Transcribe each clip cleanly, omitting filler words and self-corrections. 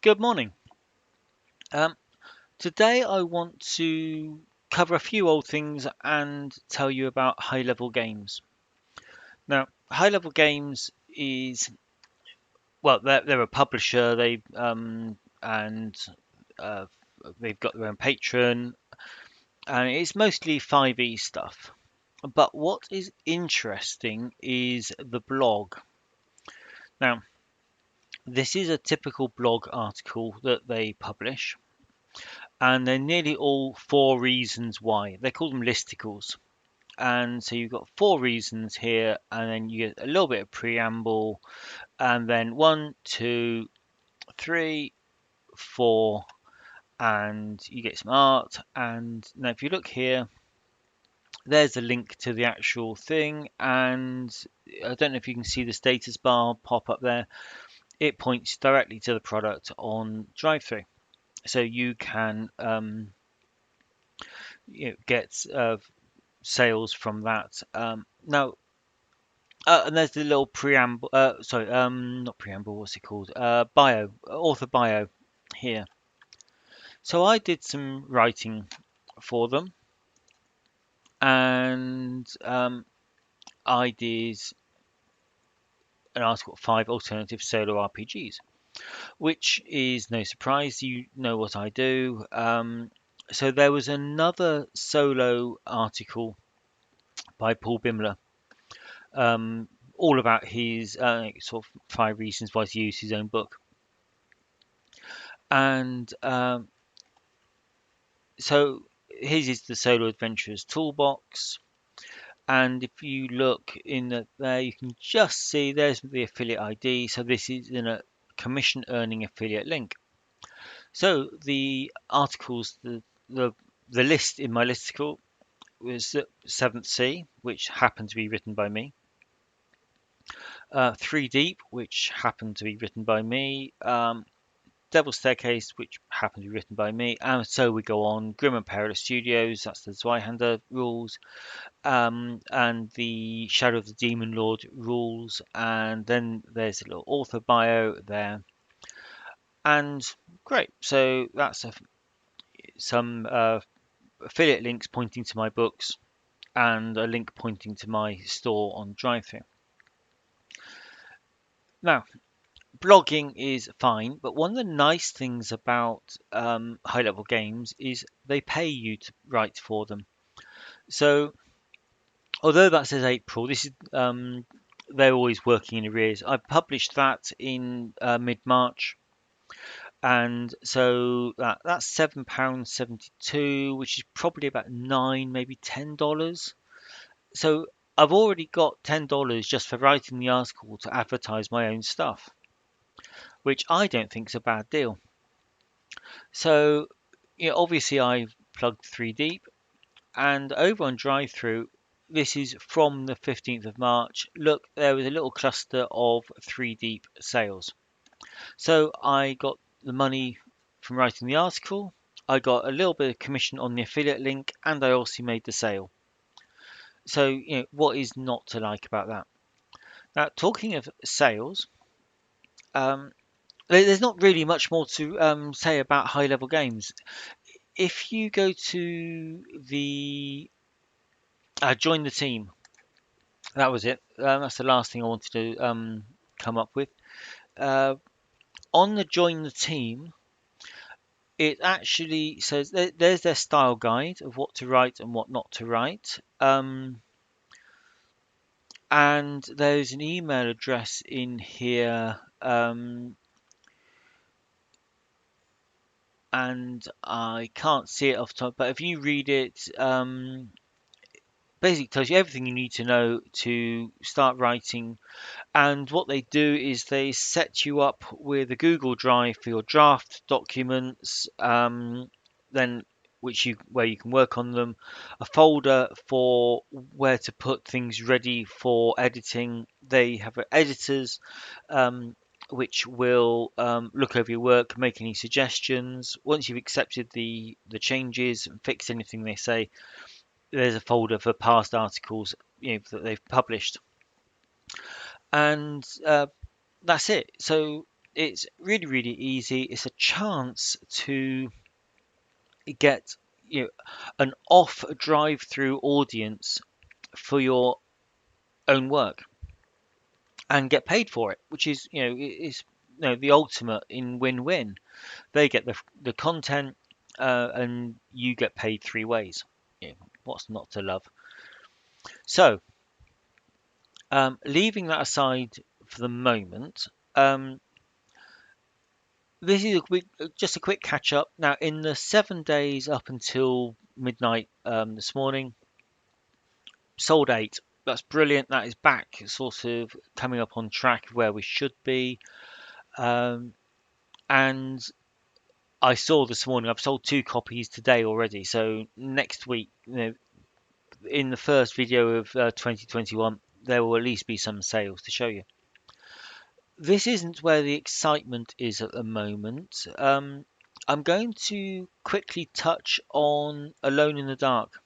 Good morning. Um, Today I want to cover a few old things and tell you about high level games. Now, high level games is well, they're a publisher. And uh, they've got their own patron, and it's mostly 5e stuff. But what is interesting is the blog. Now, this is a typical blog article that they publish, and they're nearly all four reasons why. They call them listicles. And so you've got four reasons here, and then you get a little bit of preamble, and then one, two, three, four, and you get some art. And now, if you look here, there's a link to the actual thing, and I don't know if you can see the status bar pop up there. It points directly to the product on DriveThru, so you can get sales from that. Now, and there's the little preamble. Sorry, not preamble. What's it called? Bio, author bio here. So I did some writing for them, and I did an article, 5 alternative solo RPGs, which is no surprise. You know what I do. So there was another solo article by Paul Bimler, um, all about his sort of 5 reasons why to use his own book. And so his is the Solo Adventurers Toolbox. And if you look in there, you can just see there's the affiliate ID. So this is in a commission earning affiliate link. So the articles, the list in my listicle was 7th Sea, which happened to be written by me. 3 Deep, which happened to be written by me. Devil's Staircase, which happened to be written by me, and so we go on. Grim and Perilous Studios, that's the Zweihander rules, and the Shadow of the Demon Lord rules, and then there's a little author bio there, and great. So that's some affiliate links pointing to my books, and a link pointing to my store on DriveThru. Now, blogging is fine, but one of the nice things about high level games is they pay you to write for them. So, although that says April, this is they're always working in arrears. I published that in mid March, and so that's £7.72, which is probably about maybe $10. So I've already got $10 just for writing the article to advertise my own stuff, which I don't think is a bad deal. So, obviously I've plugged 3 Deep, and over on DriveThru, this is from the 15th of March. Look, there was a little cluster of 3 Deep sales. So I got the money from writing the article. I got a little bit of commission on the affiliate link, and I also made the sale. So, what is not to like about that? Now, talking of sales, um, there's not really much more to say about high level games. If you go to the join the team, that was it. That's the last thing I wanted to come up with. Uh, on the join the team, it actually says there's their style guide of what to write and what not to write. And there's an email address in here, and I can't see it off the top, but if you read it, basically tells you everything you need to know to start writing. And what they do is they set you up with a Google Drive for your draft documents, then where you can work on them, a folder for where to put things ready for editing. They have editors which will look over your work, make any suggestions. Once you've accepted the changes and fixed anything they say, there's a folder for past articles that they've published, and that's it. So It's really, really easy. It's a chance to get an off drive through audience for your own work and get paid for it, which is is the ultimate in win-win. They get the content, and you get paid three ways. What's not to love? So, leaving that aside for the moment, this is just a quick catch up. Now, in the 7 days up until midnight this morning, sold eight. That's brilliant. That is back, sort of coming up on track where we should be. Um, and I saw this morning I've sold two copies today already. So next week, in the first video of 2021, there will at least be some sales to show you. This isn't where the excitement is at the moment. I'm going to quickly touch on Alone in the Dark.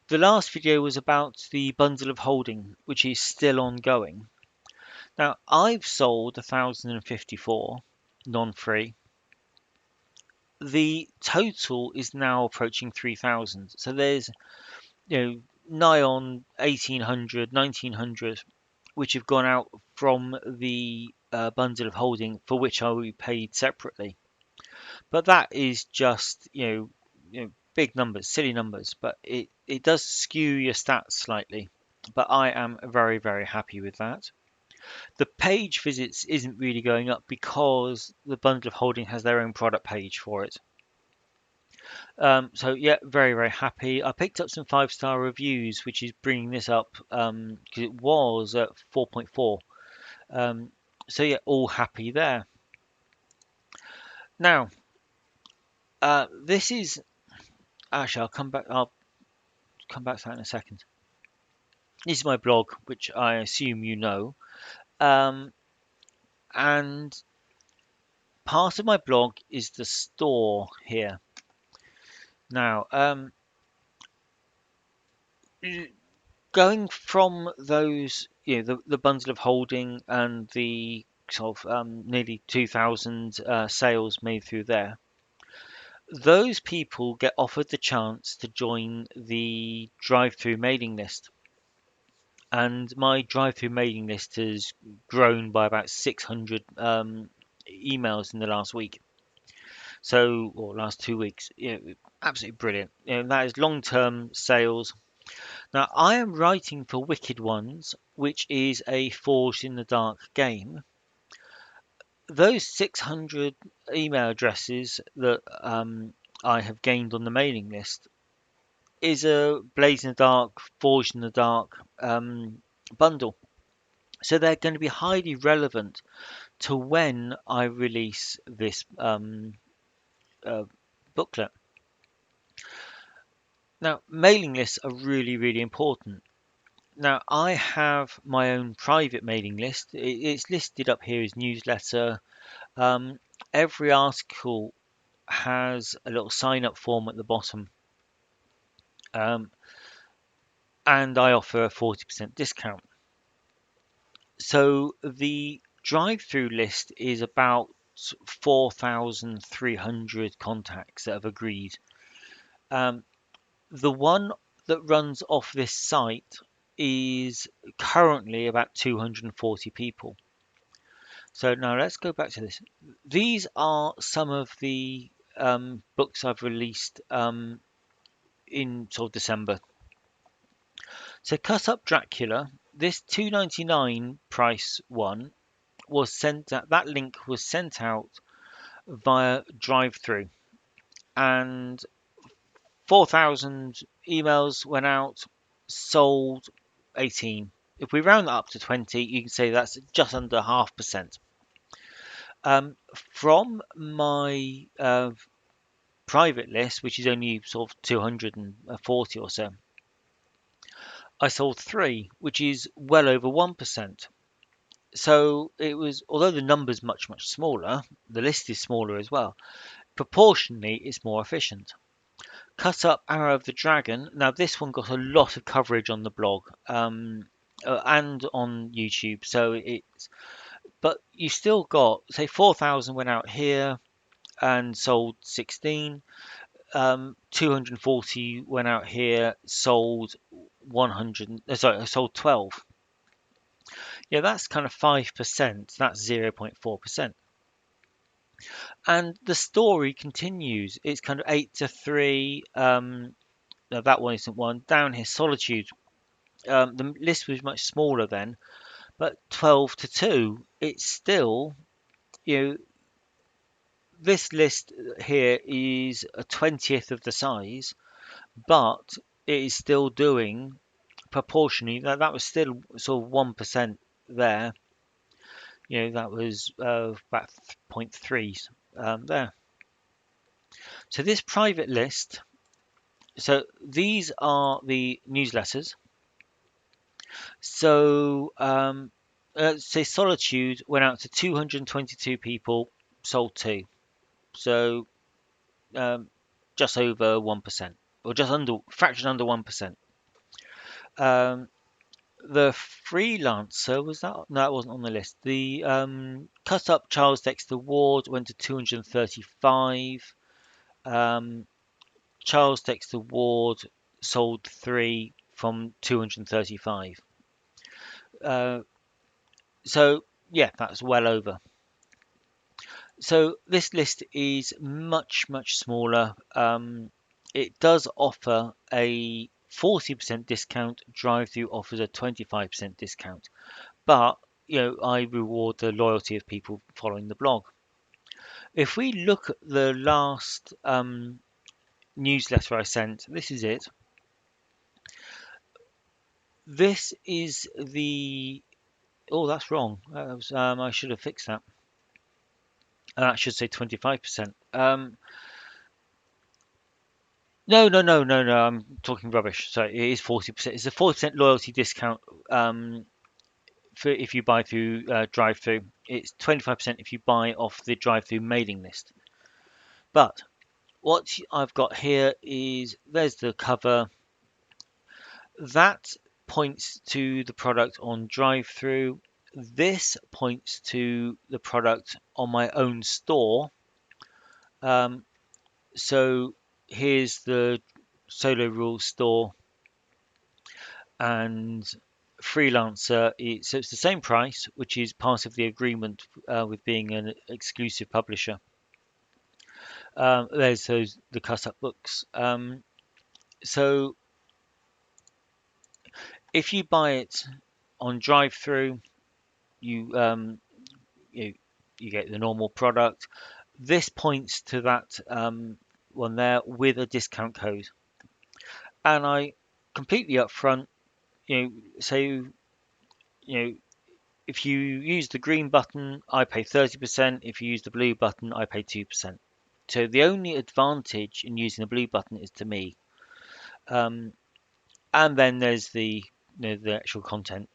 The last video was about the bundle of holding, which is still ongoing. Now, I've sold 1,054 non-free. The total is now approaching 3,000. So there's, nigh on 1,800, 1,900, which have gone out from the bundle of holding for which I will be paid separately. But that is just, big numbers, silly numbers, but it does skew your stats slightly. But I am very, very happy with that. The page visits isn't really going up because the bundle of holding has their own product page for it. So yeah, very, very happy. I picked up some 5-star reviews, which is bringing this up because it was at 4.4. So yeah, all happy there. Now, this is actually I'll come back to that in a second. This is my blog, which I assume you know, and part of my blog is the store here. Now, going from those, the bundle of holding and the sort of nearly 2,000 sales made through there, those people get offered the chance to join the DriveThru mailing list. And my DriveThru mailing list has grown by about 600 emails in the last week. So, or last 2 weeks. Absolutely brilliant. That is long-term sales. Now, I am writing for Wicked Ones, which is a Forged in the Dark game. Those 600 email addresses that I have gained on the mailing list is a Blaze in the Dark, Forged in the Dark bundle. So they're going to be highly relevant to when I release this booklet. Now, mailing lists are really, really important. Now, I have my own private mailing list. It's listed up here as newsletter. Every article has a little sign up form at the bottom. And I offer a 40% discount. So the DriveThru list is about 4,300 contacts that have agreed. The one that runs off this site is currently about 240 people. So now let's go back to this. These are some of the books I've released in sort of December. So Cut Up Dracula, this $2.99 price one was sent out, that link was sent out via DriveThru, and 4,000 emails went out, sold 18. If we round that up to 20, you can say that's just under 0.5%. From my private list, which is only sort of 240 or so, I sold 3, which is well over 1%. So it was, although the number's much, much smaller, the list is smaller as well. Proportionally, it's more efficient. Cut Up Arrow of the Dragon. Now, this one got a lot of coverage on the blog and on YouTube. So it's but you still got, say, 4,000 went out here and sold 16. 240 went out here, sold 100. Sorry, sold 12. Yeah, that's kind of 5%. That's 0.4%. And the story continues. It's kind of 8 to 3. No, that one isn't one. Down here, Solitude. The list was much smaller then, but 12 to 2. It's still, you know, this list here is a 20th of the size, but it is still doing proportionally. That was still sort of 1% there. That was about 0.3 there. So this private list, so these are the newsletters. So say Solitude went out to 222 people, sold 2. So um, just over 1%, or just under, fraction under 1%. Um, the freelancer, was that? No, it wasn't on the list. The cut up Charles Dexter Ward went to 235. Charles Dexter Ward sold 3 from 235. Uh, so yeah, that's well over. So this list is much, much smaller. It does offer a 40% discount. DriveThru offers a 25% discount. But I reward the loyalty of people following the blog. If we look at the last newsletter I sent, this is it. This is the. Oh, that's wrong. I should have fixed that. That should say 25%. No, no, no, no, no. I'm talking rubbish. So it is 40%. It's a 40% loyalty discount for if you buy through DriveThru. It's 25% if you buy off the DriveThru mailing list. But what I've got here is there's the cover. That points to the product on DriveThru. This points to the product on my own store. So here's the Solo Rules store and Freelancer. So it's the same price, which is part of the agreement with being an exclusive publisher. There's the cut up books. So if you buy it on DriveThru, you you get the normal product. This points to that one there with a discount code, and I completely upfront, say, if you use the green button, I pay 30%. If you use the blue button, I pay 2%. So the only advantage in using the blue button is to me. And then there's the actual content.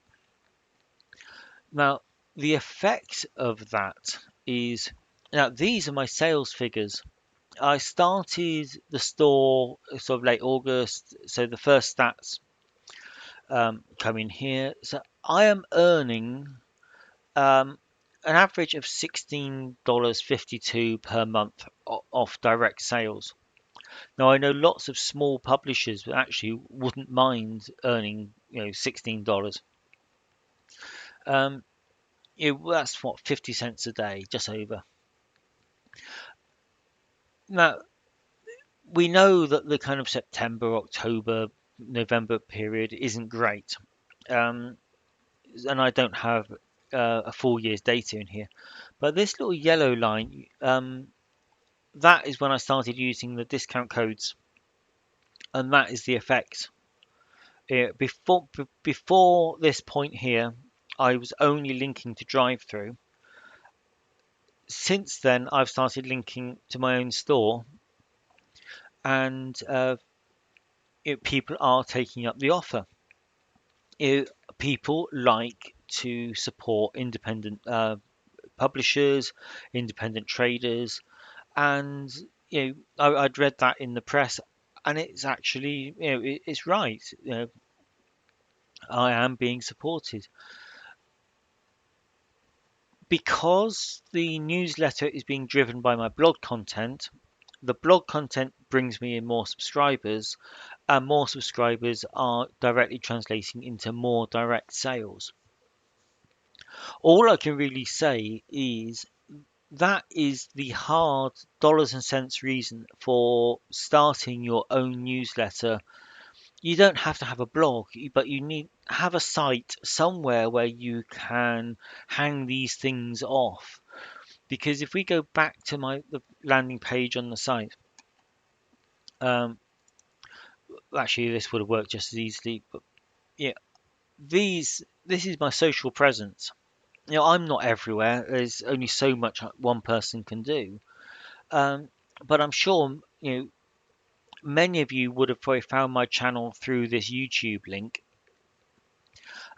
Now, the effect of that is, now these are my sales figures. I started the store sort of late August, so the first stats come in here. So I am earning an average of $16.52 per month off direct sales. Now I know lots of small publishers that actually wouldn't mind earning $16. Um, that's what 50 cents a day, just over. Now we know that the kind of September, October, November period isn't great, and I don't have a full year's data in here. But this little yellow line, that is when I started using the discount codes, and that is the effect. Before this point here, I was only linking to DriveThru. Since then, I've started linking to my own store, and people are taking up the offer. People like to support independent publishers, independent traders, and I'd read that in the press, and it's actually it's right. I am being supported. Because the newsletter is being driven by my blog content, the blog content brings me in more subscribers, and more subscribers are directly translating into more direct sales. All I can really say is that is the hard dollars and cents reason for starting your own newsletter. You don't have to have a blog, but you need have a site somewhere where you can hang these things off. Because if we go back to the landing page on the site, um, actually this would have worked just as easily. But yeah, this is my social presence. I'm not everywhere. There's only so much one person can do. Um, but I'm sure many of you would have probably found my channel through this YouTube link.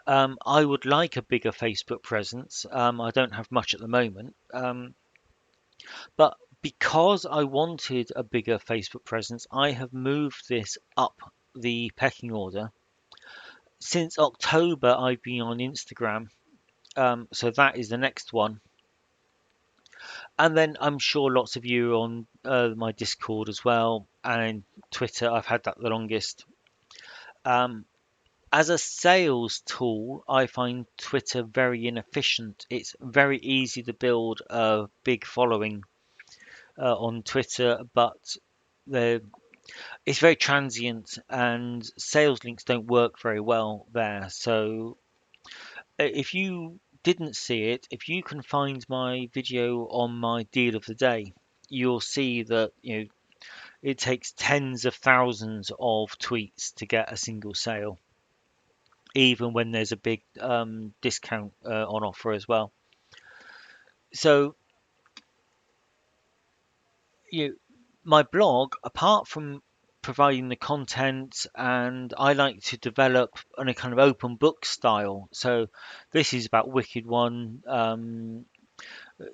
I would like a bigger Facebook presence. I don't have much at the moment. But because I wanted a bigger Facebook presence, I have moved this up the pecking order. Since October, I've been on Instagram. So that is the next one. And then I'm sure lots of you are on my Discord as well, and Twitter. I've had that the longest. Um, as a sales tool, I find Twitter very inefficient. It's very easy to build a big following on Twitter, but the it's very transient and sales links don't work very well there. So if you didn't see it, if you can find my video on my deal of the day, you'll see that it takes tens of thousands of tweets to get a single sale, even when there's a big discount on offer as well. So you my blog, apart from providing the content, and I like to develop on a kind of open book style. So this is about Wicked One.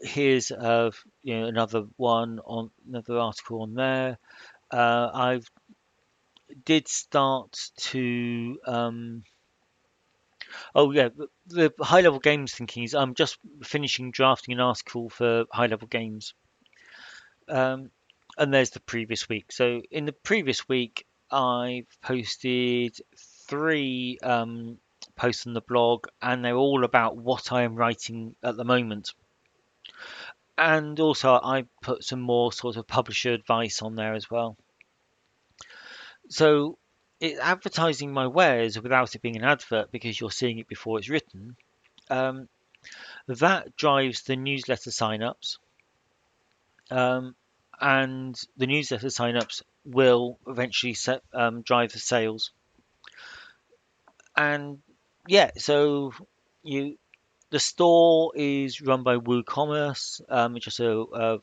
Here's another one on another article on there. I've did start to oh yeah, the high level games thinking is I'm just finishing drafting an article for high level games. Um, and there's the previous week. So in the previous week, I've posted three posts on the blog, and they're all about what I am writing at the moment. And also, I put some more sort of publisher advice on there as well. So it's advertising my wares without it being an advert because you're seeing it before it's written. Um, that drives the newsletter signups. Um, and the newsletter signups will eventually drive the sales. And yeah, so you the store is run by WooCommerce, which is a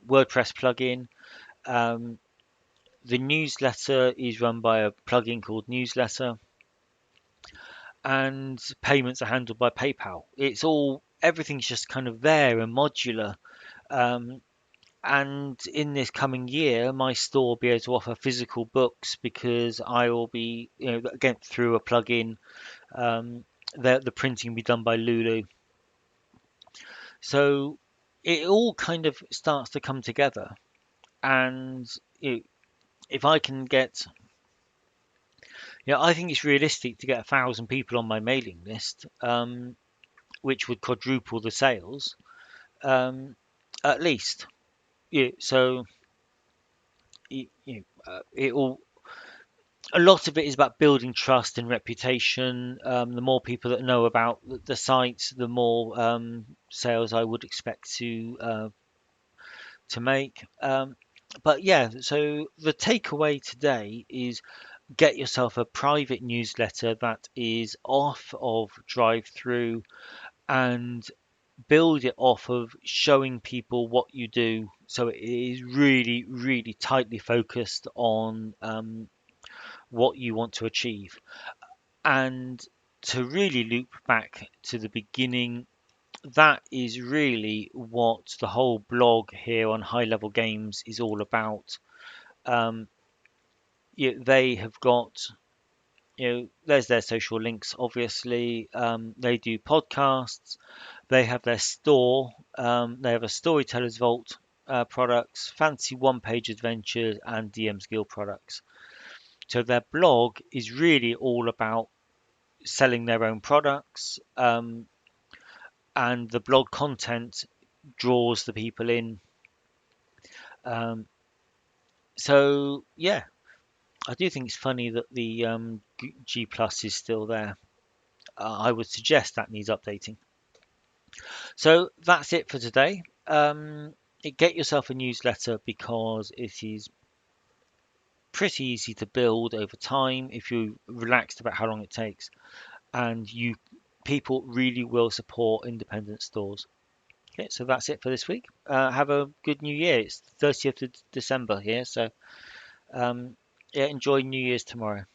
WordPress plugin. Um, the newsletter is run by a plugin called Newsletter, and payments are handled by PayPal. Everything's just kind of there and modular. Um, And in this coming year, my store will be able to offer physical books because I will be, again through a plugin. Um, the printing will be done by Lulu. So it all kind of starts to come together. And if I can get, I think it's realistic to get 1,000 people on my mailing list, which would quadruple the sales, at least. So it all a lot of it is about building trust and reputation. The more people that know about the site, the more sales I would expect to make. But yeah, so the takeaway today is get yourself a private newsletter that is off of DriveThru and build it off of showing people what you do. So it is really, really tightly focused on what you want to achieve. And to really loop back to the beginning, that is really what the whole blog here on High Level Games is all about. Um, they have got there's their social links. Obviously, they do podcasts. They have their store. They have a Storyteller's Vault products, fancy one-page adventures, and DM's Guild products. So their blog is really all about selling their own products, and the blog content draws the people in. Um, so yeah, I do think it's funny that the G Plus is still there. I would suggest that needs updating. So that's it for today. Get yourself a newsletter because it is pretty easy to build over time if you're relaxed about how long it takes, and you people really will support independent stores. Okay, so that's it for this week. Have a good New Year. It's 30th of December here, so yeah, enjoy New Year's tomorrow.